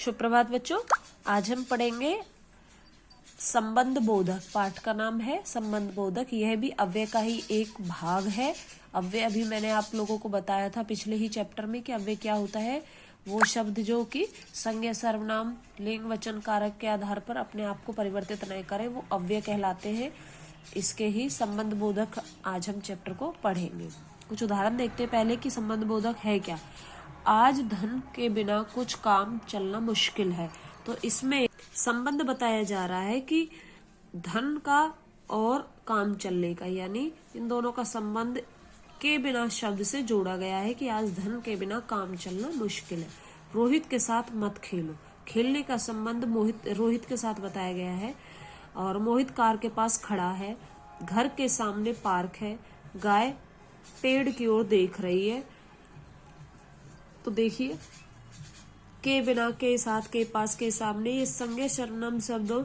सुप्रभात बच्चों, आज हम पढ़ेंगे संबंध बोधक। पाठ का नाम है संबंध बोधक। यह भी अव्यय का ही एक भाग है। अव्यय अभी मैंने आप लोगों को बताया था पिछले ही चैप्टर में कि अव्यय क्या होता है। वो शब्द जो कि संज्ञा, सर्वनाम, लिंग, वचन, कारक के आधार पर अपने आप को परिवर्तित नहीं करे, वो अव्यय कहलाते हैं। इसके ही संबंध बोधक आज हम चैप्टर को पढ़ेंगे। कुछ उदाहरण देखते हैं पहले कि संबंध बोधक है क्या। आज धन के बिना कुछ काम चलना मुश्किल है। तो इसमें संबंध बताया जा रहा है कि धन का और काम चलने का, यानी इन दोनों का संबंध के बिना शब्द से जोड़ा गया है कि आज धन के बिना काम चलना मुश्किल है। रोहित के साथ मत खेलो। खेलने का संबंध रोहित के साथ बताया गया है। और मोहित कार के पास खड़ा है। घर के सामने पार्क है। गाय पेड़ की ओर देख रही है। तो देखिए, के बिना, के साथ, के पास, के सामने, ये संज्ञा सर्वनाम शब्दों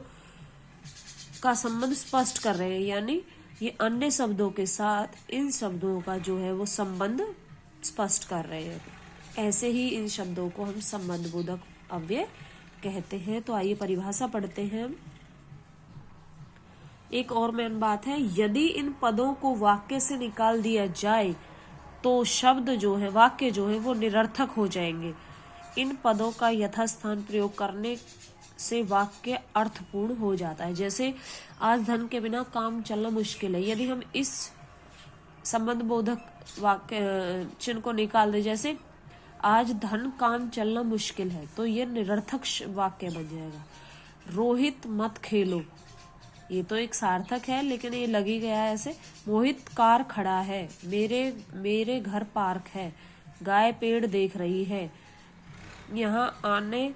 का संबंध स्पष्ट कर रहे हैं, यानी ये अन्य शब्दों के साथ इन शब्दों का जो है वो संबंध स्पष्ट कर रहे हैं। ऐसे ही इन शब्दों को हम संबंध बोधक अव्यय कहते हैं। तो आइए परिभाषा पढ़ते हैं हम। एक और मेन बात है, यदि इन पदों को वाक्य से निकाल दिया जाए तो शब्द जो है, वाक्य जो है वो निरर्थक हो जाएंगे। इन पदों का यथास्थान प्रयोग करने से वाक्य अर्थपूर्ण हो जाता है। जैसे आज धन के बिना काम चलना मुश्किल है, यदि हम इस संबंध बोधक वाक्य चिन्ह को निकाल दे, जैसे आज धन काम चलना मुश्किल है, तो ये निरर्थक वाक्य बन जाएगा। रोहित मत खेलो, ये तो एक सार्थक है लेकिन ये लगी गया है ऐसे। मोहित कार खड़ा है। मेरे घर पार्क है। गाय पेड़ देख रही है। यहाँ आने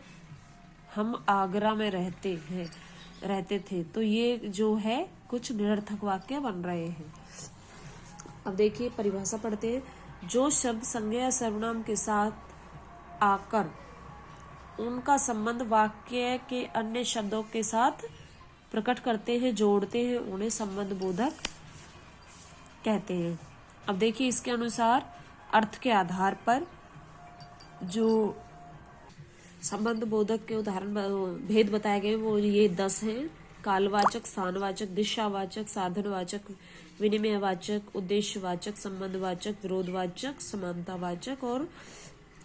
हम आगरा में रहते थे। तो ये जो है कुछ निरर्थक वाक्य बन रहे हैं। अब देखिए परिभाषा पढ़ते हैं। जो शब्द संज्ञा या सर्वनाम के साथ आकर उनका संबंध वाक्य के अन्य शब्दों के साथ प्रकट करते हैं, जोड़ते हैं, उन्हें संबंध बोधक कहते हैं। अब देखिए इसके अनुसार अर्थ के आधार पर जो संबंध बोधक के उदाहरण भेद बताए गए वो ये 10 हैं। कालवाचक, स्थानवाचक, दिशावाचक, साधनवाचक, विनिमयवाचक, उद्देश्यवाचक, संबंधवाचक, विरोधवाचक, समानतावाचक और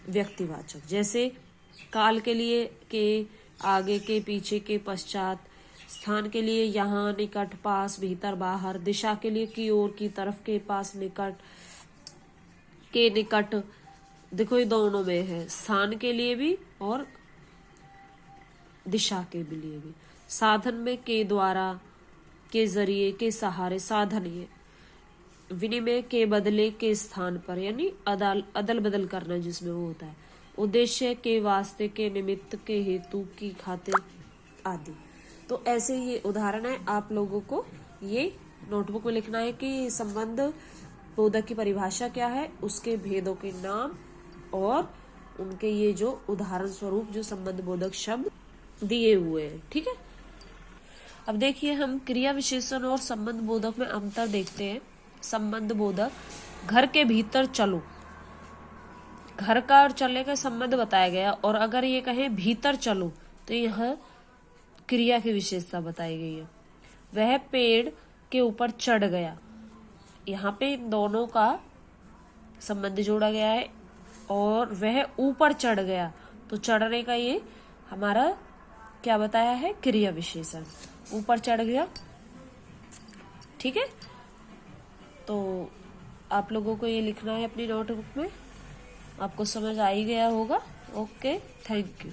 व्यक्तिवाचक। जैसे काल के लिए के, आगे के, पीछे के, पश्चात। स्थान के लिए यहाँ, निकट, पास, भीतर, बाहर। दिशा के लिए की ओर, की तरफ, के पास, निकट, के निकट। देखो ये दोनों में है, स्थान के लिए भी और दिशा के लिए भी। साधन में के द्वारा, के जरिए, के सहारे, साधन ये। विनिमय के बदले, के स्थान पर, यानी अदल बदल करना जिसमें वो होता है। उद्देश्य के वास्ते, के निमित्त, के हेतु, की खातिर आदि। तो ऐसे ये उदाहरण है। आप लोगों को ये नोटबुक में लिखना है कि संबंध बोधक की परिभाषा क्या है, उसके भेदों के नाम और उनके ये जो उदाहरण स्वरूप जो संबंध बोधक शब्द दिए हुए हैं। ठीक है। अब देखिए हम क्रिया विशेषण और संबंध बोधक में अंतर देखते हैं। संबंध बोधक, घर के भीतर चलो, घर का और चलने का संबंध बताया गया। और अगर ये कहें भीतर चलो तो यह क्रिया की विशेषता बताई गई है। वह पेड़ के ऊपर चढ़ गया, यहाँ पे इन दोनों का संबंध जोड़ा गया है। और वह ऊपर चढ़ गया, तो चढ़ने का ये हमारा क्या बताया है, क्रिया विशेषण। ऊपर चढ़ गया। ठीक है। तो आप लोगों को ये लिखना है अपनी नोटबुक में। आपको समझ आ ही गया होगा। Okay, thank you.